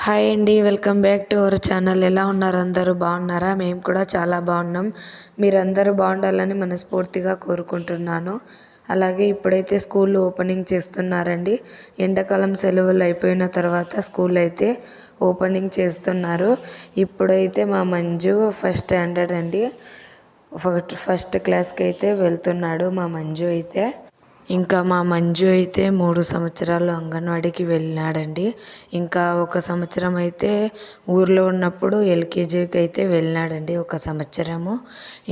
Hi అండి, welcome back to our channel. ఎలా ఉన్నారు? అందరూ బాగున్నారా? మేము కూడా చాలా బాగున్నాం. మీరందరూ బాగుండాలని మనస్ఫూర్తిగా కోరుకుంటున్నాను. అలాగే ఇప్పుడైతే స్కూల్ ఓపెనింగ్ చేస్తున్నారండి. ఎండాకాలం సెలవులు అయిపోయిన తర్వాత స్కూల్ అయితే ఓపెనింగ్ చేస్తున్నారు. ఇప్పుడైతే మా మంజు ఫస్ట్ స్టాండర్డ్ అండి, ఫస్ట్ క్లాస్కి అయితే వెళ్తున్నాడు మా మంజు అయితే. ఇంకా మా మంజు అయితే 3 సంవత్సరాలు అంగన్వాడీకి వెళ్ళినాడండి. ఇంకా 1 సంవత్సరం అయితే ఊర్లో ఉన్నప్పుడు ఎల్కేజీకి అయితే వెళ్ళినాడండి, 1 సంవత్సరము.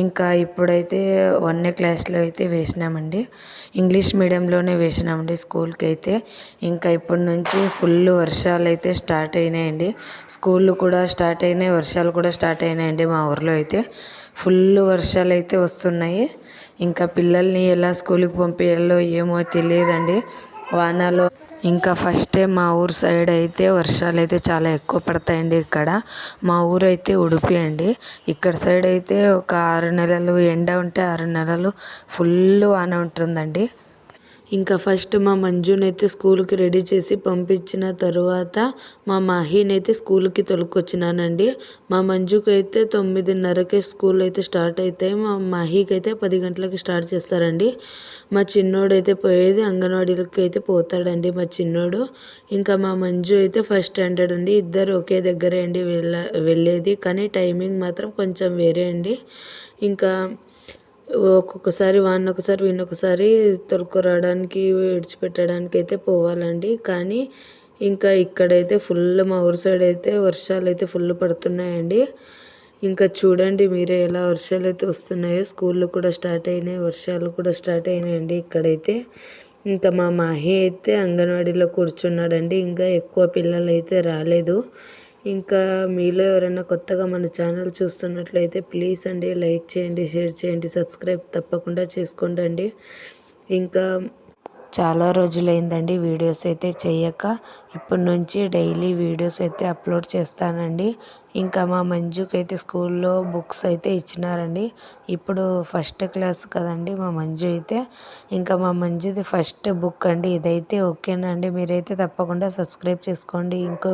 ఇంకా ఇప్పుడైతే 1 క్లాస్లో అయితే వేసినామండి. ఇంగ్లీష్ మీడియంలోనే వేసినామండి స్కూల్కి అయితే. ఇంకా ఇప్పటి నుంచి ఫుల్ వర్షాలు అయితే స్టార్ట్ అయినాయండి. స్కూళ్ళు కూడా స్టార్ట్ అయినాయి, వర్షాలు కూడా స్టార్ట్ అయినాయండి. మా ఊర్లో అయితే ఫుల్ వర్షాలు అయితే వస్తున్నాయి. ఇంకా పిల్లల్ని ఎలా స్కూల్కి పంపించాలో ఏమో తెలియదండి వానలో. ఇంకా ఫస్టే మా ఊరు సైడ్ అయితే వర్షాలు అయితే చాలా ఎక్కువ పడతాయండి. ఇక్కడ మా ఊరు అయితే ఉడిపి అండి. ఇక్కడ సైడ్ అయితే ఒక 6 నెలలు ఎండ ఉంటే 6 నెలలు ఫుల్ వాన ఉంటుందండి. ఇంకా ఫస్ట్ మా మంజుని అయితే స్కూల్కి రెడీ చేసి పంపించిన తర్వాత మా మాహీని అయితే స్కూల్కి తొలుకొచ్చినానండి. మా మంజుకి అయితే 9:30కే స్కూల్ అయితే స్టార్ట్ అవుతాయి. మా మాహీకి అయితే 10 గంటలకి స్టార్ట్ చేస్తారండి. మా చిన్నోడు అయితే పోయేది అంగన్వాడీలకి అయితే పోతాడండి మా చిన్నోడు. ఇంకా మా మంజు అయితే ఫస్ట్ స్టాండర్డ్ అండి. ఇద్దరు ఒకే దగ్గరే అండి వెళ్ళేది, కానీ టైమింగ్ మాత్రం కొంచెం వేరే అండి. ఇంకా ఒక్కొక్కసారి వాడిని ఒకసారి వీడిని ఒకసారి తొలుకురావడానికి విడిచిపెట్టడానికి అయితే పోవాలండి. కానీ ఇంకా ఇక్కడైతే ఫుల్ మా ఊరు సైడ్ అయితే వర్షాలు అయితే ఫుల్ పడుతున్నాయండి. ఇంకా చూడండి మీరే ఎలా వర్షాలు అయితే వస్తున్నాయో. స్కూళ్ళు కూడా స్టార్ట్ అయినాయి, వర్షాలు కూడా స్టార్ట్ అయినాయండి ఇక్కడైతే. ఇంకా మా మాహి అయితే అంగన్వాడీలో కూర్చున్నాడండి. ఇంకా ఎక్కువ పిల్లలు అయితే రాలేదు. ఇంకా మీలో ఎవరైనా కొత్తగా మన ఛానల్ చూస్తున్నట్లయితే ప్లీజ్ అండి లైక్ చేయండి, షేర్ చేయండి, సబ్స్క్రైబ్ తప్పకుండా చేసుకోండి. ఇంకా చాలా రోజులైందండి వీడియోస్ అయితే చేయక. ఇప్పటి నుంచి డైలీ వీడియోస్ అయితే అప్లోడ్ చేస్తానండి. ఇంకా మా మంజుకి అయితే స్కూల్లో బుక్స్ అయితే ఇచ్చినారండి. ఇప్పుడు ఫస్ట్ క్లాస్ కదండి మా మంజు అయితే. ఇంకా మా మంజుది ఫస్ట్ బుక్ అండి ఇదైతే. ఓకేనా అండి, మీరైతే తప్పకుండా సబ్స్క్రైబ్ చేసుకోండి. ఇంకో